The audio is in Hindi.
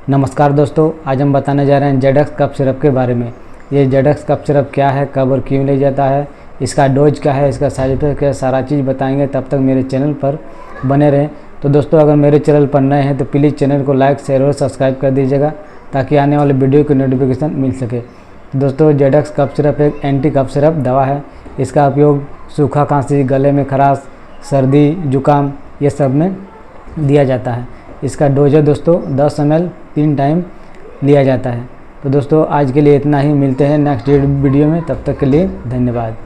नमस्कार दोस्तों, आज हम बताने जा रहे हैं जेडक्स कफ सिरप के बारे में। ये जेडक्स कफ सिरप क्या है, कब और क्यों लिया जाता है, इसका डोज क्या है, इसका साइड इफेक्ट क्या है, सारा चीज़ बताएंगे। तब तक मेरे चैनल पर बने रहें। तो दोस्तों, अगर मेरे चैनल पर नए हैं तो प्लीज़ चैनल को लाइक, शेयर और सब्सक्राइब कर दीजिएगा ताकि आने वाले वीडियो की नोटिफिकेशन मिल सके। दोस्तों, जेडक्स कफ सिरप एक एंटी कफ सिरप दवा है। इसका उपयोग सूखा खांसी, गले में खराश, सर्दी, जुकाम ये सब में दिया जाता है। इसका डोज है दोस्तों 10 ml 3 टाइम लिया जाता है। तो दोस्तों, आज के लिए इतना ही। मिलते हैं नेक्स्ट वीडियो में, तब तक के लिए धन्यवाद।